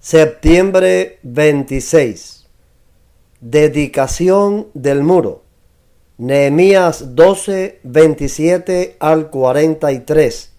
Septiembre 26. Dedicación del muro. Nehemías 12, 27 al 43.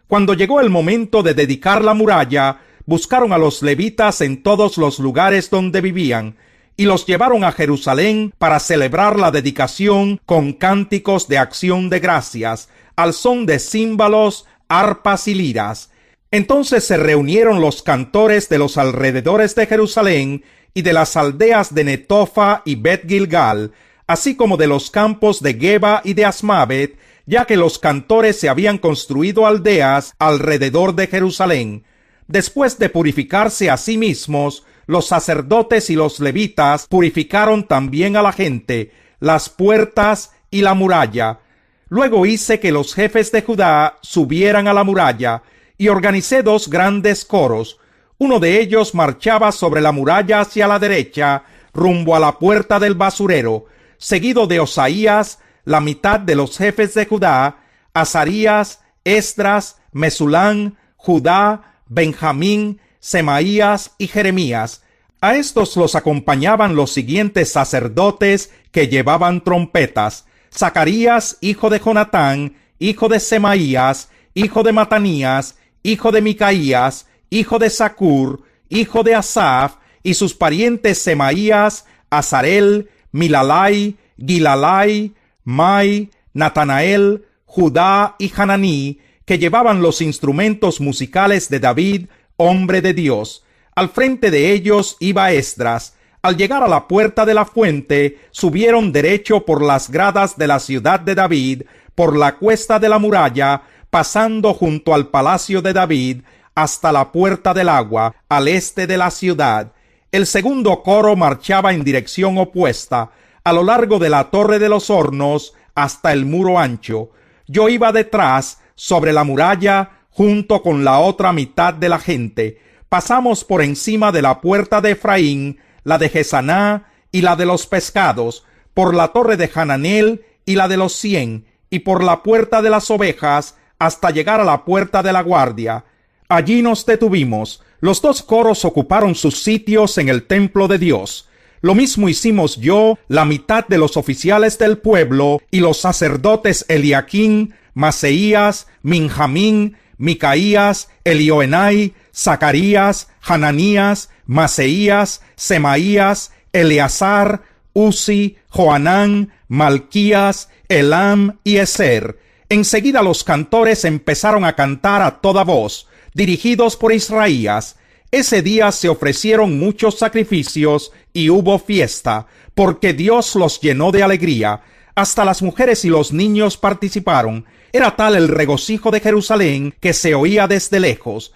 Cuando llegó el momento de dedicar la muralla, buscaron a los levitas en todos los lugares donde vivían y los llevaron a Jerusalén para celebrar la dedicación con cánticos de acción de gracias, al son de címbalos, arpas y liras. Entonces se reunieron los cantores de los alrededores de Jerusalén y de las aldeas de Netofa y Bet Gilgal, así como de los campos de Geba y de Asmavet, ya que los cantores se habían construido aldeas alrededor de Jerusalén. Después de purificarse a sí mismos, los sacerdotes y los levitas purificaron también a la gente, las puertas y la muralla. Luego hice que los jefes de Judá subieran a la muralla, y organicé 2 grandes coros. Uno de ellos marchaba sobre la muralla hacia la derecha, rumbo a la puerta del basurero, seguido de Osaías, la mitad de los jefes de Judá, Azarías, Esdras, Mesulán, Judá, Benjamín, Semaías y Jeremías. A estos los acompañaban los siguientes sacerdotes que llevaban trompetas: Zacarías, hijo de Jonatán, hijo de Semaías, hijo de Matanías, hijo de Micaías, hijo de Zacur, hijo de Asaf, y sus parientes Semaías, Azarel, Milalai, Gilalai, Mai, Natanael, Judá y Hananí, que llevaban los instrumentos musicales de David, hombre de Dios. Al frente de ellos iba Esdras. Al llegar a la puerta de la fuente, subieron derecho por las gradas de la ciudad de David, por la cuesta de la muralla, pasando junto al palacio de David, hasta la puerta del agua, al este de la ciudad. El segundo coro marchaba en dirección opuesta, a lo largo de la torre de los hornos, hasta el muro ancho. Yo iba detrás, sobre la muralla, junto con la otra mitad de la gente. Pasamos por encima de la puerta de Efraín, la de Gesaná y la de los pescados, por la torre de Hananel y la de los 100, y por la puerta de las ovejas, hasta llegar a la puerta de la guardia. Allí nos detuvimos. Los 2 coros ocuparon sus sitios en el templo de Dios. Lo mismo hicimos yo, la mitad de los oficiales del pueblo y los sacerdotes Eliaquín, Maseías, Minjamín, Micaías, Elioenai, Zacarías, Hananías, Maseías, Semaías, Eleazar, Uzi, Joanán, Malquías, Elam y Ezer. Enseguida los cantores empezaron a cantar a toda voz, dirigidos por Israías. Ese día se ofrecieron muchos sacrificios y hubo fiesta, porque Dios los llenó de alegría. Hasta las mujeres y los niños participaron. Era tal el regocijo de Jerusalén que se oía desde lejos.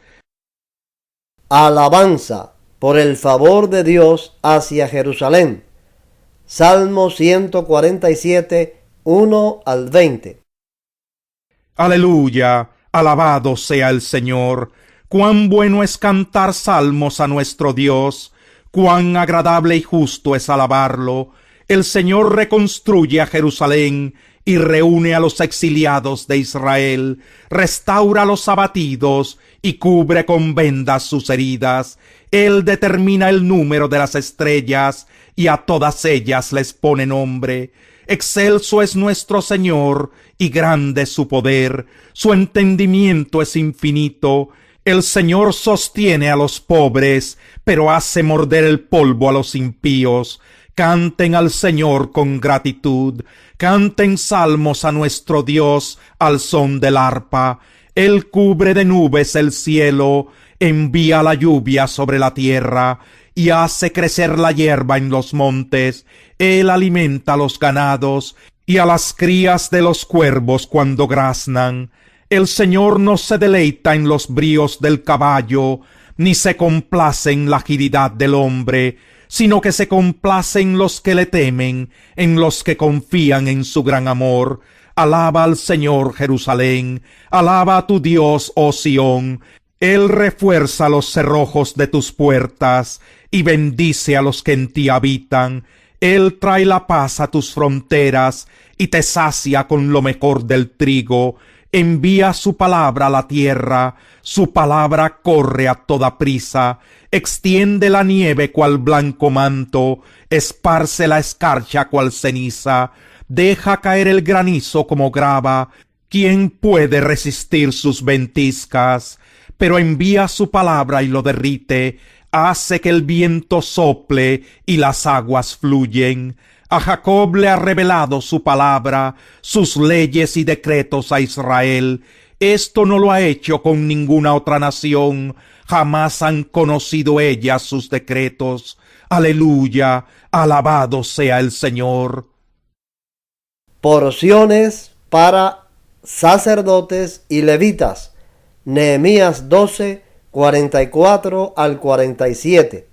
Alabanza por el favor de Dios hacia Jerusalén. Salmo 147, 1 al 20. Aleluya, alabado sea el Señor. Cuán bueno es cantar salmos a nuestro Dios, cuán agradable y justo es alabarlo. El Señor reconstruye a Jerusalén y reúne a los exiliados de Israel, restaura a los abatidos y cubre con vendas sus heridas. Él determina el número de las estrellas y a todas ellas les pone nombre. Excelso es nuestro Señor y grande su poder, su entendimiento es infinito. El Señor sostiene a los pobres, pero hace morder el polvo a los impíos. Canten al Señor con gratitud, canten salmos a nuestro Dios al son del arpa. Él cubre de nubes el cielo, envía la lluvia sobre la tierra, y hace crecer la hierba en los montes. Él alimenta a los ganados, y a las crías de los cuervos cuando graznan. El Señor no se deleita en los bríos del caballo, ni se complace en la agilidad del hombre, sino que se complace en los que le temen, en los que confían en su gran amor. Alaba al Señor, Jerusalén, alaba a tu Dios, oh Sión. Él refuerza los cerrojos de tus puertas, y bendice a los que en ti habitan. Él trae la paz a tus fronteras, y te sacia con lo mejor del trigo. Envía su palabra a la tierra, su palabra corre a toda prisa, extiende la nieve cual blanco manto, esparce la escarcha cual ceniza, deja caer el granizo como grava. ¿Quién puede resistir sus ventiscas? Pero envía su palabra y lo derrite, hace que el viento sople y las aguas fluyen. A Jacob le ha revelado su palabra, sus leyes y decretos a Israel. Esto no lo ha hecho con ninguna otra nación, jamás han conocido ellas sus decretos. Aleluya, alabado sea el Señor. Porciones para sacerdotes y levitas. Nehemías 12, 44 al 47.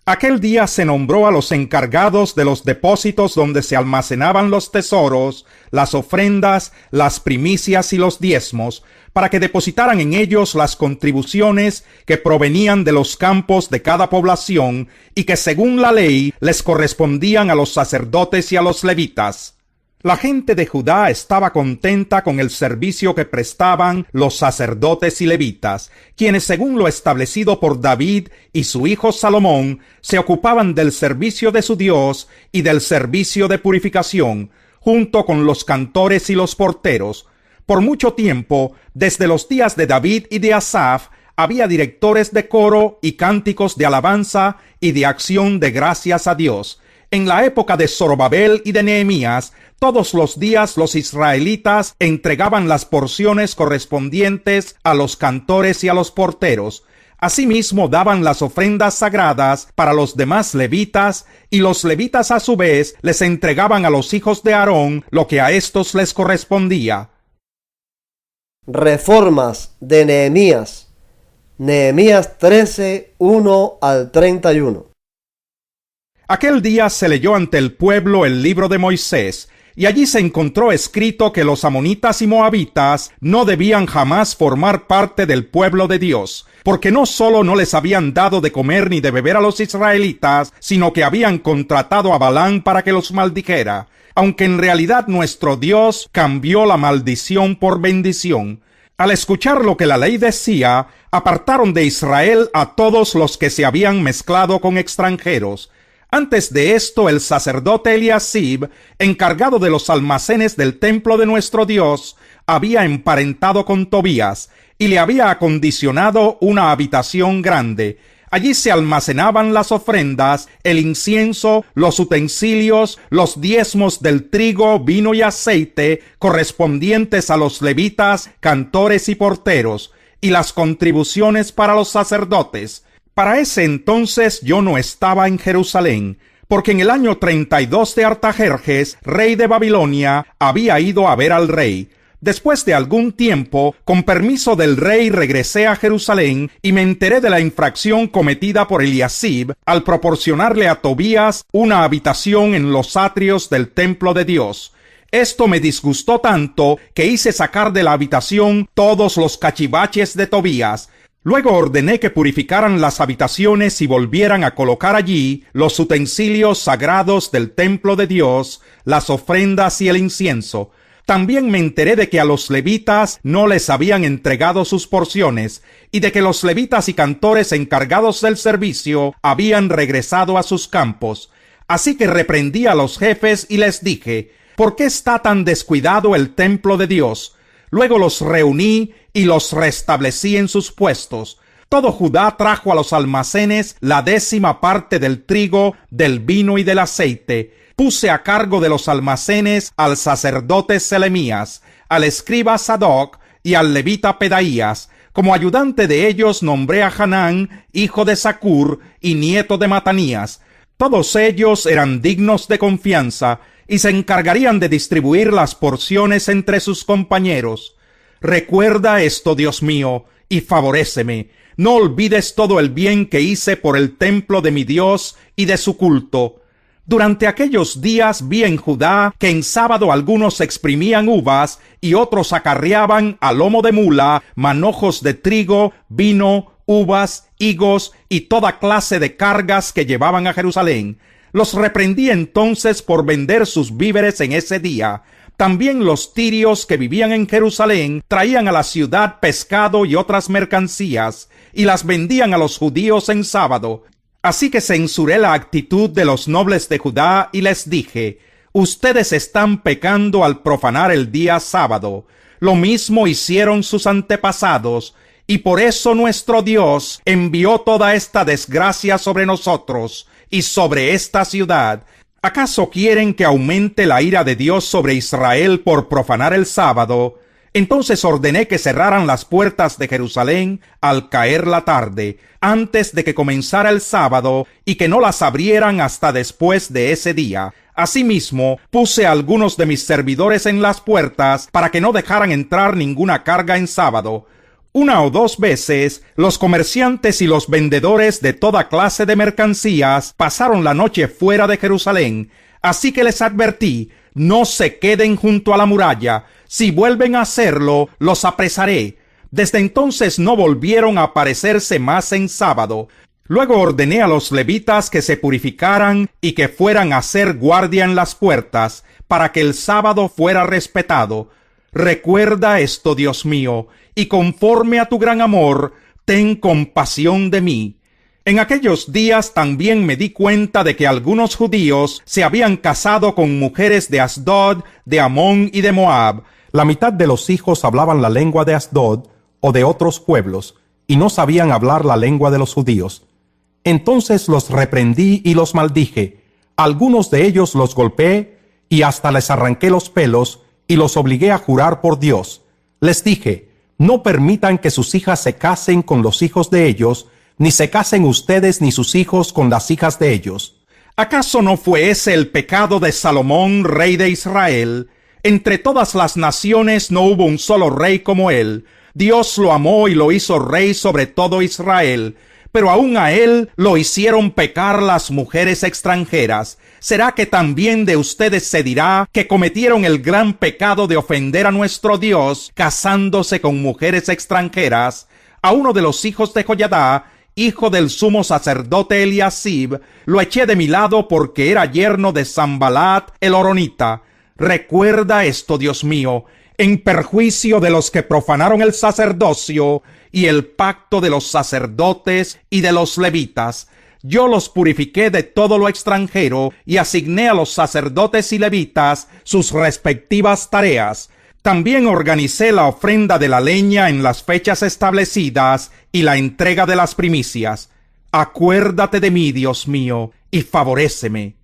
Aquel día se nombró a los encargados de los depósitos donde se almacenaban los tesoros, las ofrendas, las primicias y los diezmos, para que depositaran en ellos las contribuciones que provenían de los campos de cada población y que según la ley les correspondían a los sacerdotes y a los levitas. La gente de Judá estaba contenta con el servicio que prestaban los sacerdotes y levitas, quienes según lo establecido por David y su hijo Salomón, se ocupaban del servicio de su Dios y del servicio de purificación, junto con los cantores y los porteros. Por mucho tiempo, desde los días de David y de Asaf, había directores de coro y cánticos de alabanza y de acción de gracias a Dios. En la época de Zorobabel y de Nehemías, todos los días los israelitas entregaban las porciones correspondientes a los cantores y a los porteros. Asimismo daban las ofrendas sagradas para los demás levitas, y los levitas a su vez les entregaban a los hijos de Aarón lo que a éstos les correspondía. Reformas de Nehemías. Nehemías 13, 1 al 31. Aquel día se leyó ante el pueblo el libro de Moisés, y allí se encontró escrito que los amonitas y moabitas no debían jamás formar parte del pueblo de Dios, porque no solo no les habían dado de comer ni de beber a los israelitas, sino que habían contratado a Balaam para que los maldijera, aunque en realidad nuestro Dios cambió la maldición por bendición. Al escuchar lo que la ley decía, apartaron de Israel a todos los que se habían mezclado con extranjeros. Antes de esto, el sacerdote Eliasib, encargado de los almacenes del templo de nuestro Dios, había emparentado con Tobías y le había acondicionado una habitación grande. Allí se almacenaban las ofrendas, el incienso, los utensilios, los diezmos del trigo, vino y aceite correspondientes a los levitas, cantores y porteros, y las contribuciones para los sacerdotes. Para ese entonces yo no estaba en Jerusalén, porque en el año 32 de Artajerjes, rey de Babilonia, había ido a ver al rey. Después de algún tiempo, con permiso del rey, regresé a Jerusalén y me enteré de la infracción cometida por Eliasib al proporcionarle a Tobías una habitación en los atrios del templo de Dios. Esto me disgustó tanto que hice sacar de la habitación todos los cachivaches de Tobías. Luego ordené que purificaran las habitaciones y volvieran a colocar allí los utensilios sagrados del templo de Dios, las ofrendas y el incienso. También me enteré de que a los levitas no les habían entregado sus porciones, y de que los levitas y cantores encargados del servicio habían regresado a sus campos. Así que reprendí a los jefes y les dije: ¿por qué está tan descuidado el templo de Dios? Luego los reuní y los restablecí en sus puestos. Todo Judá trajo a los almacenes la 10ª parte del trigo, del vino y del aceite. Puse a cargo de los almacenes al sacerdote Selemías, al escriba Sadoc y al levita Pedaías. Como ayudante de ellos nombré a Hanán, hijo de Zacur y nieto de Matanías. Todos ellos eran dignos de confianza y se encargarían de distribuir las porciones entre sus compañeros. Recuerda esto, Dios mío, y favoréceme. No olvides todo el bien que hice por el templo de mi Dios y de su culto. Durante aquellos días vi en Judá que en sábado algunos exprimían uvas y otros acarreaban a lomo de mula manojos de trigo, vino, uvas, higos y toda clase de cargas que llevaban a Jerusalén. Los reprendí entonces por vender sus víveres en ese día. También los tirios que vivían en Jerusalén traían a la ciudad pescado y otras mercancías, y las vendían a los judíos en sábado. Así que censuré la actitud de los nobles de Judá y les dije: ustedes están pecando al profanar el día sábado. Lo mismo hicieron sus antepasados, y por eso nuestro Dios envió toda esta desgracia sobre nosotros y sobre esta ciudad. ¿Acaso quieren que aumente la ira de Dios sobre Israel por profanar el sábado? Entonces ordené que cerraran las puertas de Jerusalén al caer la tarde, antes de que comenzara el sábado, y que no las abrieran hasta después de ese día. Asimismo, puse a algunos de mis servidores en las puertas para que no dejaran entrar ninguna carga en sábado. Una o dos veces, los comerciantes y los vendedores de toda clase de mercancías pasaron la noche fuera de Jerusalén. Así que les advertí: no se queden junto a la muralla. Si vuelven a hacerlo, los apresaré. Desde entonces no volvieron a aparecerse más en sábado. Luego ordené a los levitas que se purificaran y que fueran a hacer guardia en las puertas, para que el sábado fuera respetado. Recuerda esto, Dios mío, y conforme a tu gran amor, ten compasión de mí. En aquellos días también me di cuenta de que algunos judíos se habían casado con mujeres de Asdod, de Amón y de Moab. La mitad de los hijos hablaban la lengua de Asdod o de otros pueblos, y no sabían hablar la lengua de los judíos. Entonces los reprendí y los maldije. Algunos de ellos los golpeé y hasta les arranqué los pelos y los obligué a jurar por Dios. Les dije: no permitan que sus hijas se casen con los hijos de ellos, ni se casen ustedes ni sus hijos con las hijas de ellos. ¿Acaso no fue ese el pecado de Salomón, rey de Israel? Entre todas las naciones no hubo un solo rey como él. Dios lo amó y lo hizo rey sobre todo Israel. Pero aún a él lo hicieron pecar las mujeres extranjeras. ¿Será que también de ustedes se dirá que cometieron el gran pecado de ofender a nuestro Dios casándose con mujeres extranjeras? A uno de los hijos de Joyadá, hijo del sumo sacerdote Eliasib, lo eché de mi lado porque era yerno de Sanbalat el horonita. Recuerda esto, Dios mío, en perjuicio de los que profanaron el sacerdocio y el pacto de los sacerdotes y de los levitas. Yo los purifiqué de todo lo extranjero y asigné a los sacerdotes y levitas sus respectivas tareas. También organicé la ofrenda de la leña en las fechas establecidas y la entrega de las primicias. Acuérdate de mí, Dios mío, y favoréceme.